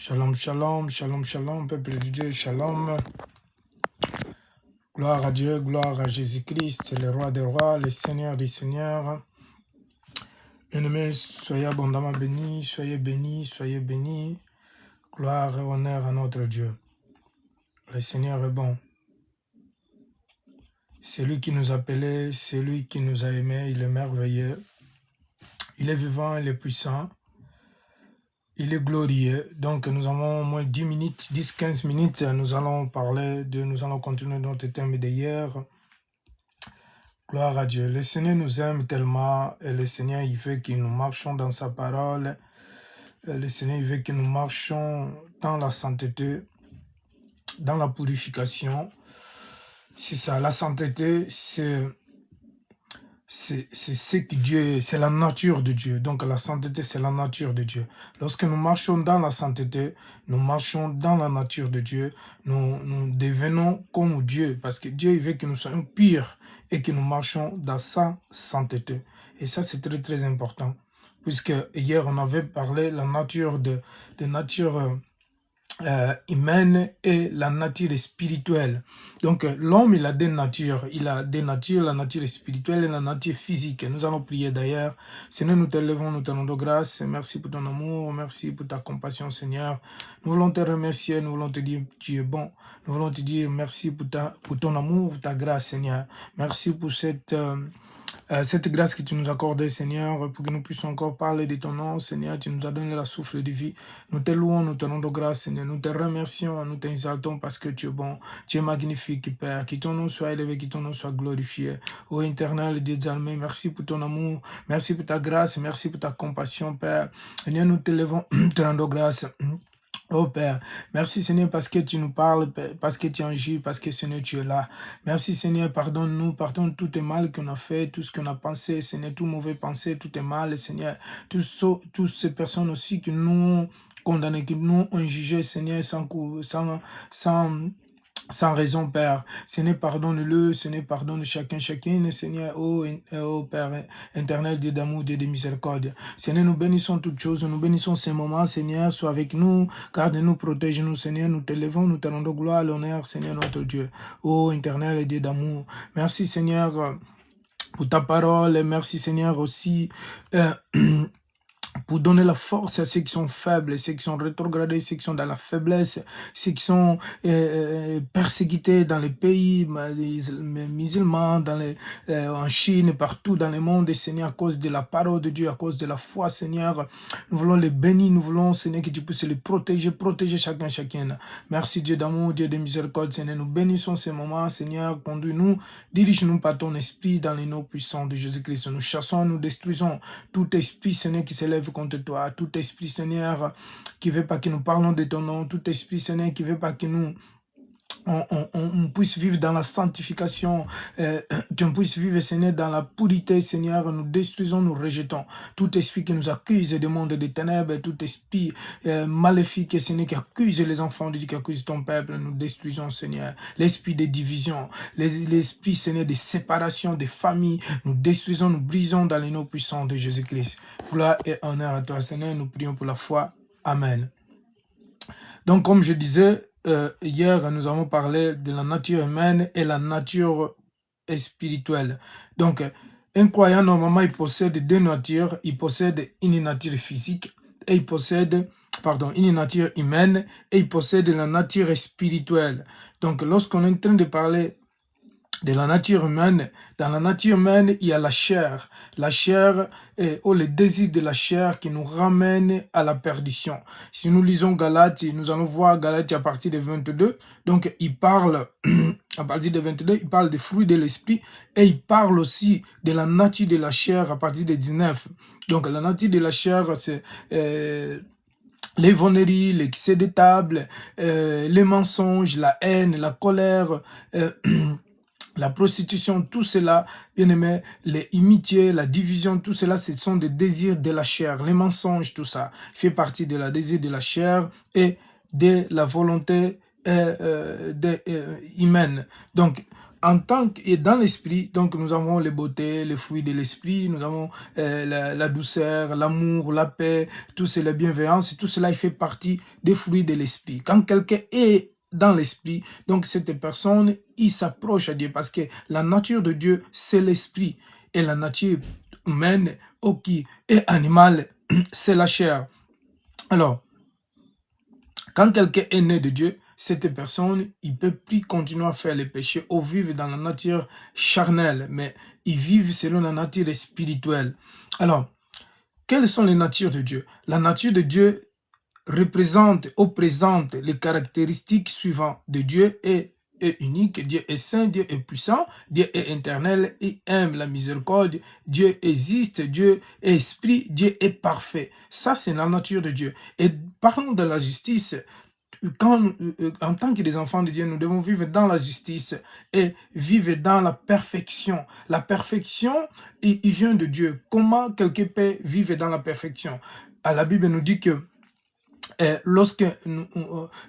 Shalom, shalom, shalom, shalom, peuple de Dieu, shalom. Gloire à Dieu, gloire à Jésus-Christ, le roi des rois, le Seigneur des seigneurs. Bien-aimés, soyez abondamment bénis, soyez bénis, soyez bénis. Gloire et honneur à notre Dieu. Le Seigneur est bon. C'est lui qui nous a appelés, c'est lui qui nous a aimés, il est merveilleux. Il est vivant, il est puissant. Il est glorieux. Donc nous avons au moins 10 minutes, 10-15 minutes. Nous allons continuer notre thème d'hier. Gloire à Dieu. Le Seigneur nous aime tellement et le Seigneur il veut que nous marchions dans sa parole. Le Seigneur il veut que nous marchions dans la sainteté, dans la purification. C'est ça, la sainteté, c'est ce que Dieu, c'est la nature de Dieu. Donc la sainteté, c'est la nature de Dieu. Lorsque nous marchons dans la sainteté, nous marchons dans la nature de Dieu, nous devenons comme Dieu, parce que Dieu il veut que nous soyons purs et que nous marchions dans sa sainteté. Et ça, c'est très, très important. Puisque hier, on avait parlé de la nature humaine et la nature spirituelle. Donc l'homme il a deux natures, la nature spirituelle et la nature physique. Nous allons prier d'ailleurs. Seigneur, nous te levons, nous te rendons grâce. Merci pour ton amour, merci pour ta compassion, Seigneur. Nous voulons te remercier, nous voulons te dire que tu es bon. Nous voulons te dire merci pour ton amour, pour ta grâce, Seigneur. Merci pour cette grâce que tu nous as accordée, Seigneur, pour que nous puissions encore parler de ton nom, Seigneur. Tu nous as donné la souffle de vie. Nous te louons, nous te rendons grâce, Seigneur. Nous te remercions, nous t'exaltons parce que tu es bon. Tu es magnifique, Père. Que ton nom soit élevé, que ton nom soit glorifié. Ô éternel Dieu Zalmé, merci pour ton amour, merci pour ta grâce, merci pour ta compassion, Père. Seigneur, nous te levons, te rendons grâce. Oh Père, merci Seigneur parce que tu nous parles, parce que tu agis, parce que Seigneur tu es là. Merci Seigneur, pardonne-nous, pardonne tout est mal qu'on a fait, tout ce qu'on a pensé, Seigneur, tout mauvais pensée, tout est mal, Seigneur. Toutes ces personnes aussi qui nous ont condamnés, qui nous ont jugés, Seigneur, sans raison, Père. Seigneur, pardonne-le, Seigneur, pardonne chacune, Seigneur, oh Père, éternel Dieu d'amour, Dieu de miséricorde. Seigneur, nous bénissons toutes choses, nous bénissons ces moments, Seigneur, sois avec nous, garde-nous, protège-nous, Seigneur, nous te levons, nous te rendons gloire, l'honneur, Seigneur, notre Dieu. Oh, éternel Dieu d'amour. Merci, Seigneur, pour ta parole, et merci, Seigneur, aussi, pour donner la force à ceux qui sont faibles, ceux qui sont rétrogradés, ceux qui sont dans la faiblesse, ceux qui sont persécutés dans les pays musulmans, en Chine, partout dans le monde, et Seigneur, à cause de la parole de Dieu, à cause de la foi, Seigneur, nous voulons les bénir, nous voulons, Seigneur, que tu puisses les protéger chacune. Merci Dieu d'amour, Dieu de miséricorde, Seigneur, nous bénissons ces moments, Seigneur, conduis-nous, dirige-nous par ton esprit dans les noms puissants de Jésus-Christ. Nous chassons, nous détruisons tout esprit, Seigneur, qui s'élève contre toi, tout esprit, Seigneur, qui ne veut pas que nous parlons de ton nom, tout esprit, Seigneur, qui ne veut pas que nous on puisse vivre dans la sanctification, qu'on puisse vivre, Seigneur, dans la pureté, Seigneur, nous détruisons, nous rejetons tout esprit qui nous accuse du monde des ténèbres, tout esprit maléfique, Seigneur, qui accuse les enfants de Dieu, qui accuse ton peuple, nous détruisons, Seigneur, l'esprit de division, l'esprit, Seigneur, de séparation des familles, nous détruisons, nous brisons dans les noms puissants de Jésus-Christ. Gloire et honneur à toi, Seigneur, nous prions pour la foi. Amen. Donc, comme je disais, hier, nous avons parlé de la nature humaine et la nature spirituelle. Donc, un croyant, normalement, il possède deux natures. Il possède une nature physique et il possède, une nature humaine et il possède la nature spirituelle. Donc, lorsqu'on est en train de parler de la nature humaine, dans la nature humaine, il y a la chair. La chair, le désir de la chair qui nous ramène à la perdition. Si nous lisons Galates, nous allons voir Galates à partir de 22. Donc, il parle, à partir de 22, il parle des fruits de l'esprit et il parle aussi de la nature de la chair à partir de 19. Donc, la nature de la chair, c'est les vonneries, l'excès de table, les mensonges, la haine, la colère, la prostitution, tout cela, bien aimé, les imitiés, la division, tout cela, ce sont des désirs de la chair. Les mensonges, tout ça, fait partie de la désir de la chair et de la volonté humaine. Donc, en tant que, et dans l'esprit, donc nous avons les beautés, les fruits de l'esprit, nous avons la douceur, l'amour, la paix, tout cela, la bienveillance, tout cela il fait partie des fruits de l'esprit. Quand quelqu'un est dans l'esprit, donc cette personne, il s'approche à Dieu parce que la nature de Dieu, c'est l'esprit. Et la nature humaine, ou qui est animale, c'est la chair. Alors, quand quelqu'un est né de Dieu, cette personne, il ne peut plus continuer à faire les péchés ou vivre dans la nature charnelle, mais il vit selon la nature spirituelle. Alors, quelles sont les natures de Dieu? La nature de Dieu représente ou présente les caractéristiques suivantes de Dieu est unique, Dieu est saint, Dieu est puissant, Dieu est éternel, il aime la miséricorde, Dieu existe, Dieu est esprit, Dieu est parfait. Ça, c'est la nature de Dieu. Et parlons de la justice. Quand, en tant que des enfants de Dieu, nous devons vivre dans la justice et vivre dans la perfection. La perfection, il vient de Dieu. Comment quelqu'un peut vivre dans la perfection? La Bible nous dit que lorsque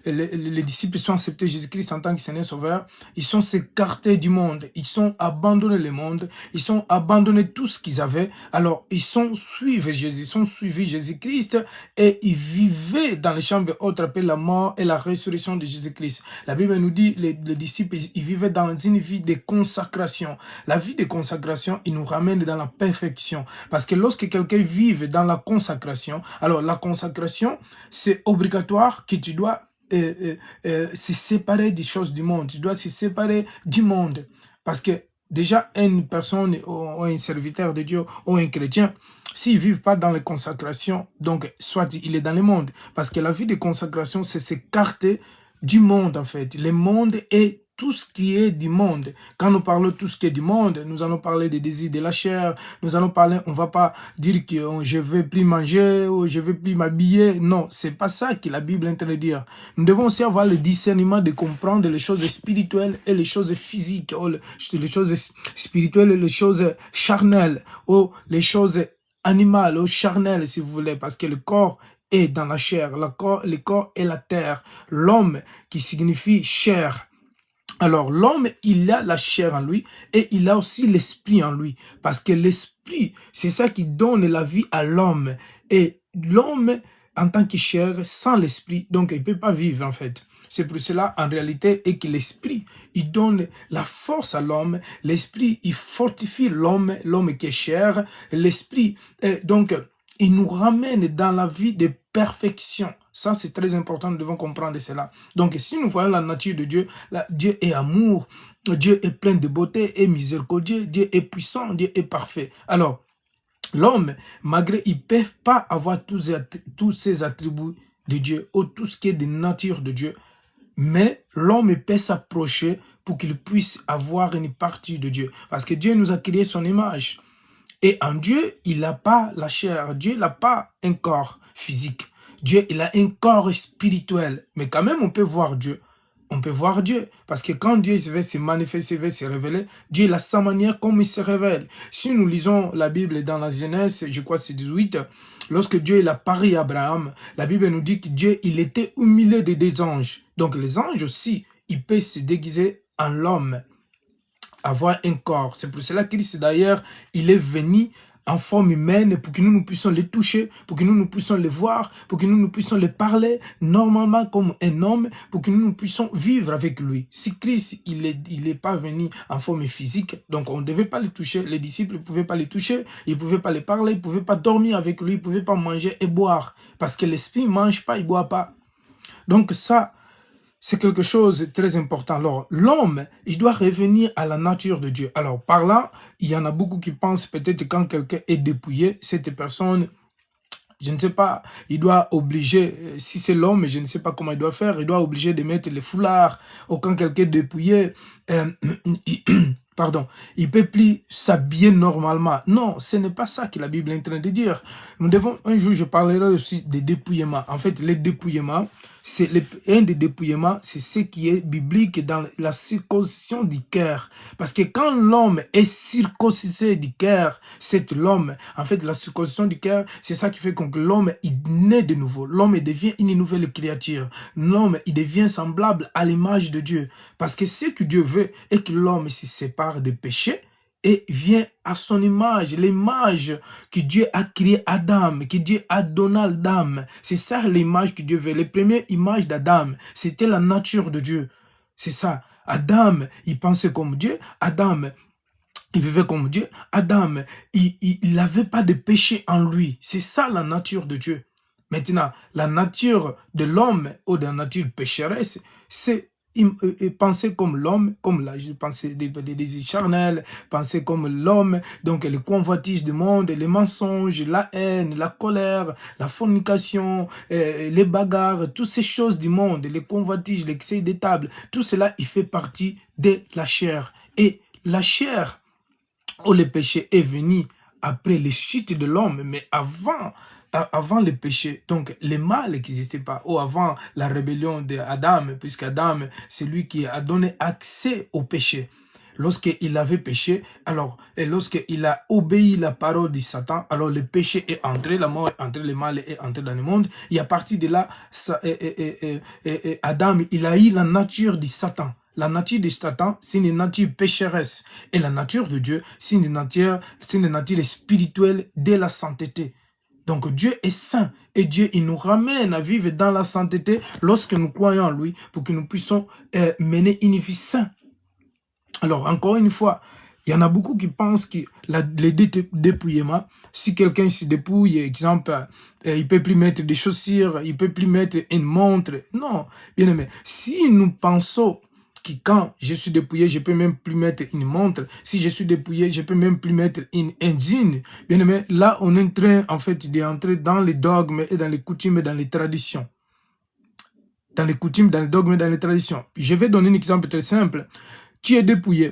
les disciples sont acceptés Jésus-Christ en tant que Seigneur Sauveur, ils sont s'écartés du monde, ils sont abandonnés le monde, ils sont abandonnés tout ce qu'ils avaient. Alors, ils sont suivis Jésus, ils sont suivis Jésus-Christ et ils vivaient dans les chambres hautes après la mort et la résurrection de Jésus-Christ. La Bible nous dit les disciples, ils vivaient dans une vie de consacration. La vie de consacration, il nous ramène dans la perfection. Parce que lorsque quelqu'un vive dans la consacration, alors la consacration, c'est obligatoire que tu dois se séparer des choses du monde. Tu dois se séparer du monde. Parce que déjà, une personne ou un serviteur de Dieu ou un chrétien, s'ils ne vivent pas dans la consacration, donc soit il est dans le monde. Parce que la vie de consacration, c'est s'écarter du monde en fait. Le monde est tout ce qui est du monde. Quand nous parlons de tout ce qui est du monde, nous allons parler des désirs de la chair, nous allons parler, on ne va pas dire que je ne vais plus manger ou je ne vais plus m'habiller. Non, ce n'est pas ça que la Bible est en train de dire. Nous devons aussi avoir le discernement de comprendre les choses spirituelles et les choses physiques, ou les choses spirituelles et les choses charnelles, ou les choses animales ou charnelles si vous voulez, parce que le corps est dans la chair, le corps est la terre, l'homme qui signifie chair. Alors, l'homme, il a la chair en lui et il a aussi l'esprit en lui. Parce que l'esprit, c'est ça qui donne la vie à l'homme. Et l'homme, en tant que chair, sans l'esprit, donc il ne peut pas vivre en fait. C'est pour cela, en réalité, et que l'esprit, il donne la force à l'homme. L'esprit, il fortifie l'homme qui est chair. L'esprit, donc, il nous ramène dans la vie de perfection. Ça, c'est très important, nous devons comprendre cela. Donc, si nous voyons la nature de Dieu, Dieu est amour, Dieu est plein de beauté, est miséricordieux, Dieu est puissant, Dieu est parfait. Alors, l'homme, malgré, ils ne peuvent pas avoir tous ces attributs de Dieu, ou tout ce qui est de nature de Dieu, mais l'homme peut s'approcher pour qu'il puisse avoir une partie de Dieu. Parce que Dieu nous a créé son image. Et en Dieu, il n'a pas la chair. Dieu n'a pas un corps physique. Dieu, il a un corps spirituel. Mais quand même, on peut voir Dieu. On peut voir Dieu. Parce que quand Dieu va se manifester, va se révéler, Dieu, il a sa manière comme il se révèle. Si nous lisons la Bible dans la Genèse, je crois que c'est 18, lorsque Dieu il a parlé à Abraham, la Bible nous dit que Dieu, il était au milieu des anges. Donc les anges aussi, ils peuvent se déguiser en l'homme, avoir un corps. C'est pour cela que Christ, d'ailleurs, il est venu en forme humaine pour que nous puissions les toucher, pour que nous puissions les voir, pour que nous puissions les parler normalement comme un homme, pour que nous puissions vivre avec lui. Si Christ, il est pas venu en forme physique, donc on ne devait pas les toucher, les disciples ne pouvaient pas les toucher, ils ne pouvaient pas les parler, ils ne pouvaient pas dormir avec lui, ils ne pouvaient pas manger et boire, parce que l'esprit ne mange pas, il ne boit pas. Donc ça, c'est quelque chose de très important. Alors, l'homme, il doit revenir à la nature de Dieu. Alors, par là, il y en a beaucoup qui pensent peut-être quand quelqu'un est dépouillé, cette personne, je ne sais pas, il doit obliger, si c'est l'homme, je ne sais pas comment il doit faire, il doit obliger de mettre les foulards, ou quand quelqu'un est dépouillé, pardon, il ne peut plus s'habiller normalement. Non, ce n'est pas ça que la Bible est en train de dire. Nous devons, un jour, je parlerai aussi des dépouillements. En fait, les dépouillements, un des dépouillements, c'est ce qui est biblique dans la circoncision du cœur. Parce que quand l'homme est circoncisé du cœur, c'est l'homme. En fait, la circoncision du cœur, c'est ça qui fait que l'homme, il naît de nouveau. L'homme devient une nouvelle créature. L'homme, il devient semblable à l'image de Dieu. Parce que ce que Dieu veut est que l'homme se sépare des péchés et vient à son image, l'image que Dieu a créé Adam, que Dieu a donné à Adam. C'est ça l'image que Dieu veut. Les premières images d'Adam, c'était la nature de Dieu. C'est ça. Adam, il pensait comme Dieu. Adam, il vivait comme Dieu. Adam, il n'avait pas de péché en lui. C'est ça la nature de Dieu. Maintenant, la nature de l'homme ou de la nature pécheresse, c'est penser comme l'homme, comme là, je pensais des désirs charnels, penser comme l'homme, donc les convoitises du monde, les mensonges, la haine, la colère, la fornication, les bagarres, toutes ces choses du monde, les convoitises, l'excès des tables, tout cela, il fait partie de la chair. Et la chair, où le péché est venu après les chutes de l'homme, mais avant le péché, donc le mal n'existait pas, ou avant la rébellion d'Adam, puisque Adam, c'est lui qui a donné accès au péché. Lorsqu'il avait péché, alors, et lorsqu'il a obéi la parole de Satan, alors le péché est entré, la mort est entrée, le mal est entré dans le monde, et à partir de là, Adam, il a eu la nature de Satan. La nature de Satan, c'est une nature pécheresse. Et la nature de Dieu, c'est une nature spirituelle de la sainteté. Donc Dieu est saint. Et Dieu, il nous ramène à vivre dans la sainteté lorsque nous croyons en lui, pour que nous puissions mener une vie sainte. Alors, encore une fois, il y en a beaucoup qui pensent que les dépouillements, si quelqu'un se dépouille, exemple, il ne peut plus mettre des chaussures, il ne peut plus mettre une montre. Non, bien aimé. Si nous pensons que quand je suis dépouillé, je ne peux même plus mettre une montre. Si je suis dépouillé, je ne peux même plus mettre un jean. Bien aimé, là, on est en train, en fait, d'entrer dans les dogmes et dans les coutumes et dans les traditions. Dans les coutumes, dans les dogmes et dans les traditions. Je vais donner un exemple très simple. Tu es dépouillé.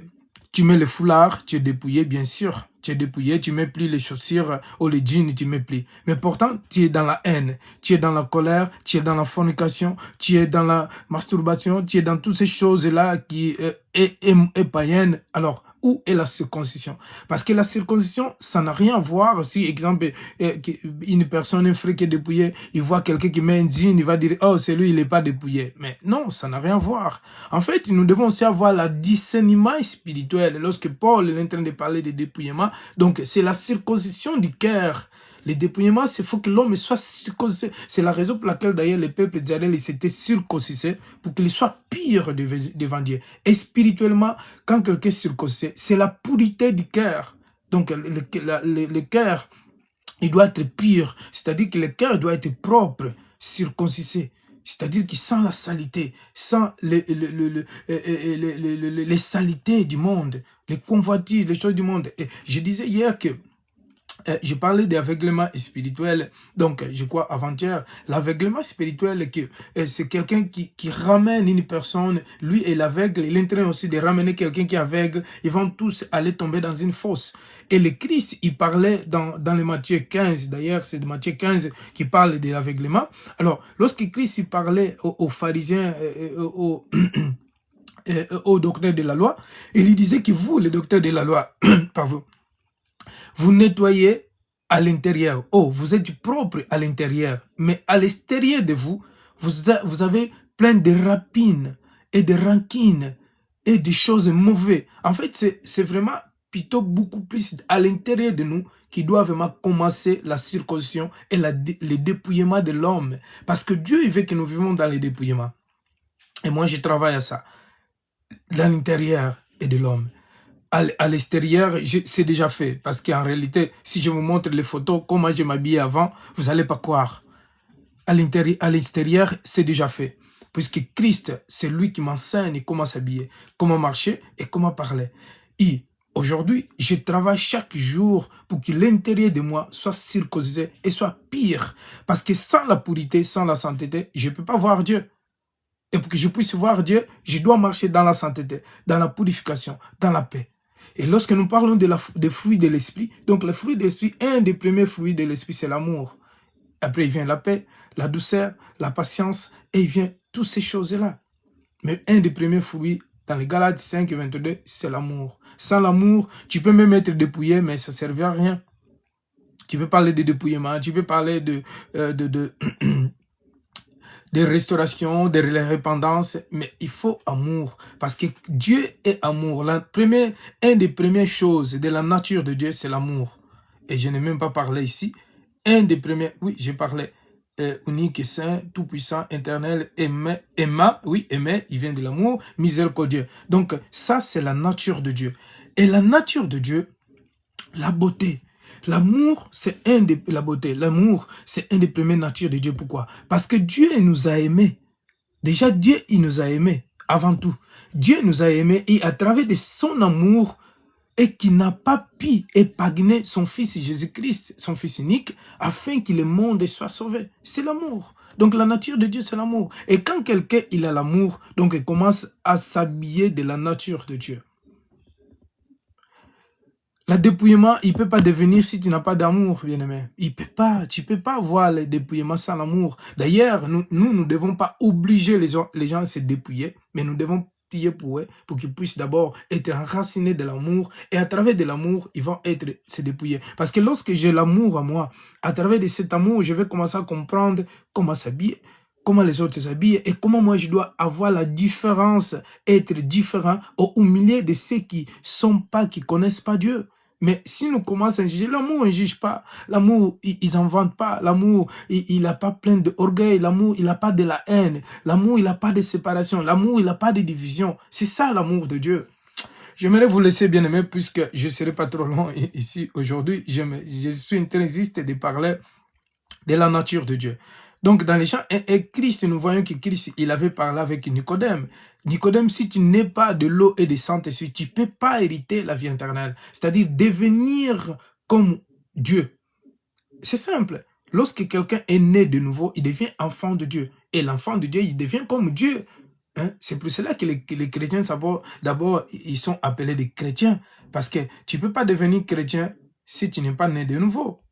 Tu mets le foulard, tu es dépouillé, bien sûr. Tu es dépouillé, tu ne mets plus les chaussures ou les jeans, tu ne mets plus. Mais pourtant, tu es dans la haine, tu es dans la colère, tu es dans la fornication, tu es dans la masturbation, tu es dans toutes ces choses-là qui est païenne. Alors, où est la circoncision? Parce que la circoncision, ça n'a rien à voir. Si, exemple, une personne, un frère qui est dépouillé, il voit quelqu'un qui met un jean, il va dire, oh, c'est lui, il n'est pas dépouillé. Mais non, ça n'a rien à voir. En fait, nous devons aussi avoir le discernement spirituel. Lorsque Paul est en train de parler de dépouillement, donc c'est la circoncision du cœur. Les dépouillements, c'est faut que l'homme soit circoncisé. C'est la raison pour laquelle d'ailleurs le peuple d'Israël s'était circoncisé pour qu'il soit pur devant Dieu. Et spirituellement, quand quelqu'un est circoncisé, c'est la pureté du cœur. Donc le cœur, il doit être pur. C'est-à-dire que le cœur doit être propre, circoncisé. C'est-à-dire qu'il sent la saleté, sans les saletés du monde, les convoitises, les choses du monde. Et je disais hier que je parlais d'aveuglement spirituel, donc je crois avant-hier, l'aveuglement spirituel, c'est quelqu'un qui ramène une personne, lui est l'aveugle, il est en train aussi de ramener quelqu'un qui est aveugle, ils vont tous aller tomber dans une fosse. Et le Christ, il parlait dans le Matthieu 15, d'ailleurs c'est de Matthieu 15 qui parle de l'aveuglement. Alors, lorsque Christ il parlait aux pharisiens, aux docteurs de la loi, il lui disait que vous, les docteurs de la loi, pardon, vous nettoyez à l'intérieur. Oh, vous êtes propre à l'intérieur. Mais à l'extérieur de vous, vous avez plein de rapines et de rancines et de choses mauvaises. En fait, c'est vraiment plutôt beaucoup plus à l'intérieur de nous qui doit vraiment commencer la circoncision et le dépouillement de l'homme. Parce que Dieu il veut que nous vivons dans le dépouillement. Et moi, je travaille à ça. Dans l'intérieur et de l'homme. À l'extérieur, c'est déjà fait. Parce qu'en réalité, si je vous montre les photos, comment je m'habillais avant, vous n'allez pas croire. À l'extérieur, c'est déjà fait. Puisque Christ, c'est lui qui m'enseigne comment s'habiller, comment marcher et comment parler. Et aujourd'hui, je travaille chaque jour pour que l'intérieur de moi soit circoncisé et soit pire. Parce que sans la pureté, sans la sainteté, je ne peux pas voir Dieu. Et pour que je puisse voir Dieu, je dois marcher dans la sainteté, dans la purification, dans la paix. Et lorsque nous parlons des fruits de l'esprit, donc le fruit de l'esprit, un des premiers fruits de l'esprit, c'est l'amour. Après, il vient la paix, la douceur, la patience, et il vient toutes ces choses-là. Mais un des premiers fruits, dans les Galates 5 et 22, c'est l'amour. Sans l'amour, tu peux même être dépouillé, mais ça ne servira à rien. Tu peux parler de dépouillement, tu peux parler de restauration, de repentance, mais il faut amour, parce que Dieu est amour. Un des premières choses de la nature de Dieu, c'est l'amour. Et je n'ai même pas parlé ici. Un des premiers, oui, j'ai parlé unique et saint, tout-puissant, éternel, aimé, il vient de l'amour, miséricordieux. Donc ça, c'est la nature de Dieu. Et la nature de Dieu, la beauté. L'amour, c'est la beauté. L'amour, c'est un des premières natures de Dieu. Pourquoi? Parce que Dieu nous a aimés. Déjà, Dieu, il nous a aimés avant tout. Dieu nous a aimés et à travers de son amour, et qui n'a pas pu épargner son fils Jésus-Christ, son fils unique, afin que le monde soit sauvé. C'est l'amour. Donc la nature de Dieu, c'est l'amour. Et quand quelqu'un il a l'amour, donc il commence à s'habiller de la nature de Dieu. Le dépouillement, il ne peut pas devenir si tu n'as pas d'amour, bien-aimé. Tu ne peux pas voir le dépouillement sans l'amour. D'ailleurs, nous ne devons pas obliger les gens à se dépouiller, mais nous devons prier pour eux, pour qu'ils puissent d'abord être enracinés de l'amour, et à travers de l'amour, ils vont se dépouiller. Parce que lorsque j'ai l'amour à moi, à travers de cet amour, je vais commencer à comprendre comment s'habiller, comment les autres s'habillent, et comment moi je dois avoir la différence, être différent au milieu de ceux qui connaissent pas Dieu. Mais si nous commençons à juger, l'amour ne juge pas. L'amour, ils n'inventent pas. L'amour, il n'a pas plein d'orgueil. L'amour, il n'a pas de la haine. L'amour, il n'a pas de séparation. L'amour, il n'a pas de division. C'est ça l'amour de Dieu. J'aimerais vous laisser, bien aimé, puisque je ne serai pas trop long ici aujourd'hui. Je suis intéressé de parler de la nature de Dieu. Donc, dans les chants, et Christ, nous voyons que Christ, il avait parlé avec Nicodème. Nicodème, si tu n'es pas de l'eau et du Saint-Esprit, tu ne peux pas hériter la vie éternelle. C'est-à-dire devenir comme Dieu. C'est simple. Lorsque quelqu'un est né de nouveau, il devient enfant de Dieu. Et l'enfant de Dieu, il devient comme Dieu. Hein? C'est pour cela que les chrétiens, d'abord, ils sont appelés des chrétiens. Parce que tu ne peux pas devenir chrétien si tu n'es pas né de nouveau.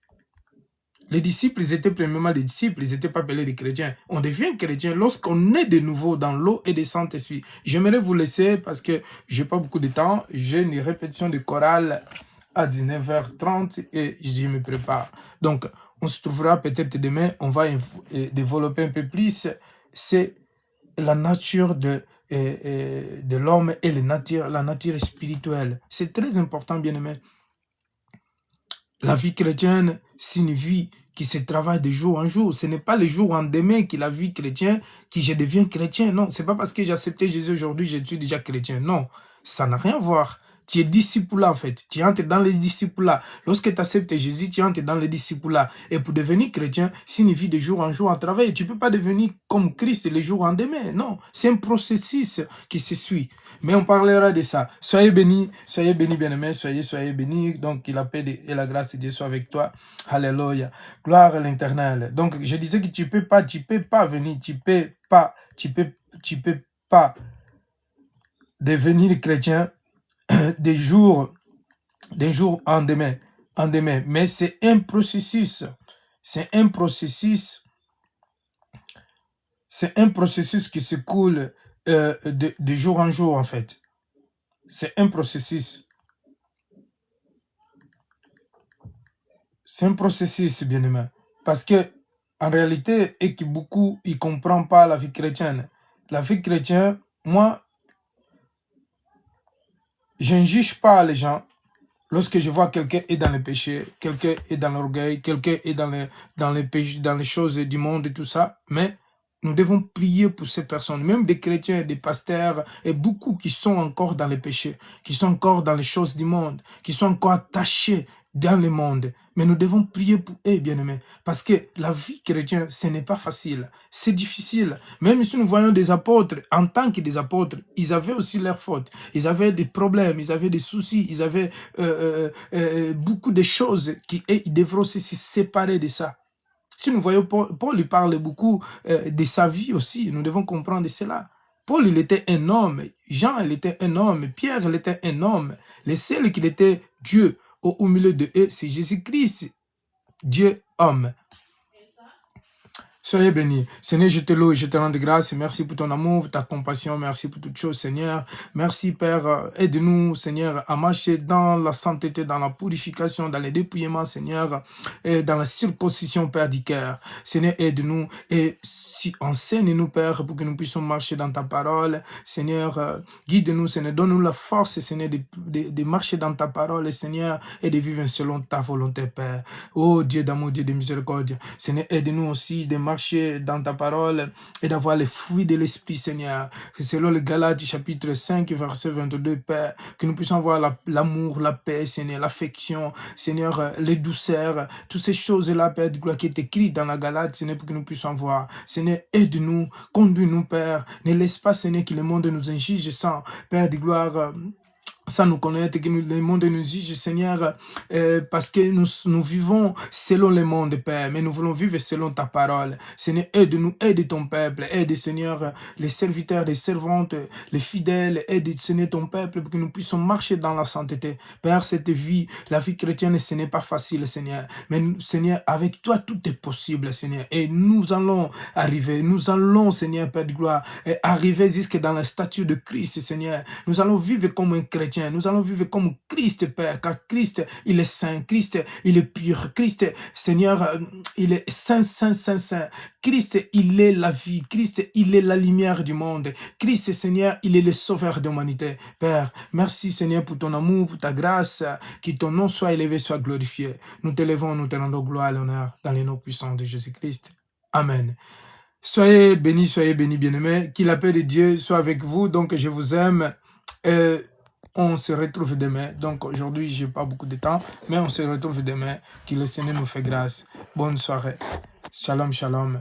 Les disciples, ils étaient premièrement des disciples, ils n'étaient pas appelés des chrétiens. On devient chrétien lorsqu'on est de nouveau dans l'eau et le Saint-Esprit. J'aimerais vous laisser parce que je n'ai pas beaucoup de temps. J'ai une répétition de chorale à 19h30 et je me prépare. Donc, on se trouvera peut-être demain. On va développer un peu plus. C'est la nature de l'homme et la nature spirituelle. C'est très important, bien aimé. La vie chrétienne, c'est une vie qui se travaille de jour en jour. Ce n'est pas le jour en demain que la vie chrétienne, que je deviens chrétien. Non, ce n'est pas parce que j'ai accepté Jésus aujourd'hui, je suis déjà chrétien. Non, ça n'a rien à voir. Tu es disciple en fait. Tu entres dans les disciples là. Lorsque tu acceptes Jésus, tu entres dans les disciples là. Et pour devenir chrétien, c'est une vie de jour en jour en travail. Tu ne peux pas devenir comme Christ le jour en demain. Non, c'est un processus qui se suit. Mais on parlera de ça. Soyez bénis, bien-aimés, soyez bénis. Donc, que la paix et la grâce de Dieu soient avec toi. Alléluia. Gloire à l'Éternel. Donc, je disais que tu peux pas venir, tu peux pas devenir chrétien des jours en demain. Mais c'est un processus. C'est un processus qui se coule de jour en jour, en fait. C'est un processus. C'est un processus, bien aimé. Parce que, en réalité, et que beaucoup, ils ne comprennent pas la vie chrétienne. La vie chrétienne, moi, je ne juge pas les gens. Lorsque je vois quelqu'un est dans le péché, quelqu'un est dans l'orgueil, quelqu'un est dans les choses du monde et tout ça, mais nous devons prier pour ces personnes, même des chrétiens, des pasteurs, et beaucoup qui sont encore dans les péchés, qui sont encore dans les choses du monde, qui sont encore attachés dans le monde. Mais nous devons prier pour eux, bien-aimés, parce que la vie chrétienne, ce n'est pas facile, c'est difficile. Même si nous voyons des apôtres, en tant que des apôtres, ils avaient aussi leurs fautes, ils avaient des problèmes, ils avaient des soucis, ils avaient beaucoup de choses et ils devraient aussi se séparer de ça. Si nous voyons Paul il parle beaucoup de sa vie aussi, nous devons comprendre cela. Paul, il était un homme, Jean, il était un homme, Pierre, il était un homme. Le seul qui était Dieu au milieu de eux, c'est Jésus-Christ, Dieu homme. Soyez bénis. Seigneur, je te loue et je te rends grâce. Merci pour ton amour, ta compassion. Merci pour toutes choses, Seigneur. Merci, Père. Aide-nous, Seigneur, à marcher dans la sainteté, dans la purification, dans les dépouillements, Seigneur, et dans la circoncision, Père du cœur. Seigneur, aide-nous et enseigne-nous, Père, pour que nous puissions marcher dans ta parole. Seigneur, guide-nous, Seigneur. Donne-nous la force, Seigneur, de marcher dans ta parole, Seigneur, et de vivre selon ta volonté, Père. Oh Dieu d'amour, Dieu de miséricorde. Seigneur, aide-nous aussi de marcher dans ta parole et d'avoir les fruits de l'Esprit, Seigneur. Selon le Galates chapitre 5, verset 22, Père, que nous puissions avoir l'amour, la paix, Seigneur, l'affection, Seigneur, les douceurs, toutes ces choses-là, Père de gloire, qui est écrit dans la Galate, Seigneur, pour que nous puissions voir. Seigneur, aide-nous, conduis-nous, Père. Ne laisse pas, Seigneur, que le monde nous injuge sans, Père de gloire, sans nous connaître, que le monde nous juge, Seigneur, parce que nous vivons selon le monde, Père, mais nous voulons vivre selon ta parole. Seigneur, aide-nous, aide ton peuple, aide, Seigneur, les serviteurs, les servantes, les fidèles, aide, Seigneur, ton peuple, pour que nous puissions marcher dans la sainteté. Père, cette vie, la vie chrétienne, ce n'est pas facile, Seigneur, mais Seigneur, avec toi, tout est possible, Seigneur, et nous allons arriver, Seigneur, Père de gloire, arriver jusque dans la statue de Christ, Seigneur. Nous allons vivre comme un chrétien. Nous allons vivre comme Christ, Père, car Christ, il est saint, Christ, il est pur, Christ, Seigneur, il est saint, saint, saint, saint. Christ, il est la vie, Christ, il est la lumière du monde. Christ, Seigneur, il est le sauveur de l'humanité. Père, merci, Seigneur, pour ton amour, pour ta grâce, que ton nom soit élevé, soit glorifié. Nous t'élevons, nous te rendons gloire et l'honneur dans les noms puissants de Jésus-Christ. Amen. Soyez bénis, bien-aimés. Que la paix de Dieu soit avec vous. Donc, je vous aime. On se retrouve demain. Donc aujourd'hui, je n'ai pas beaucoup de temps, mais on se retrouve demain. Que le Seigneur nous fait grâce. Bonne soirée. Shalom, shalom.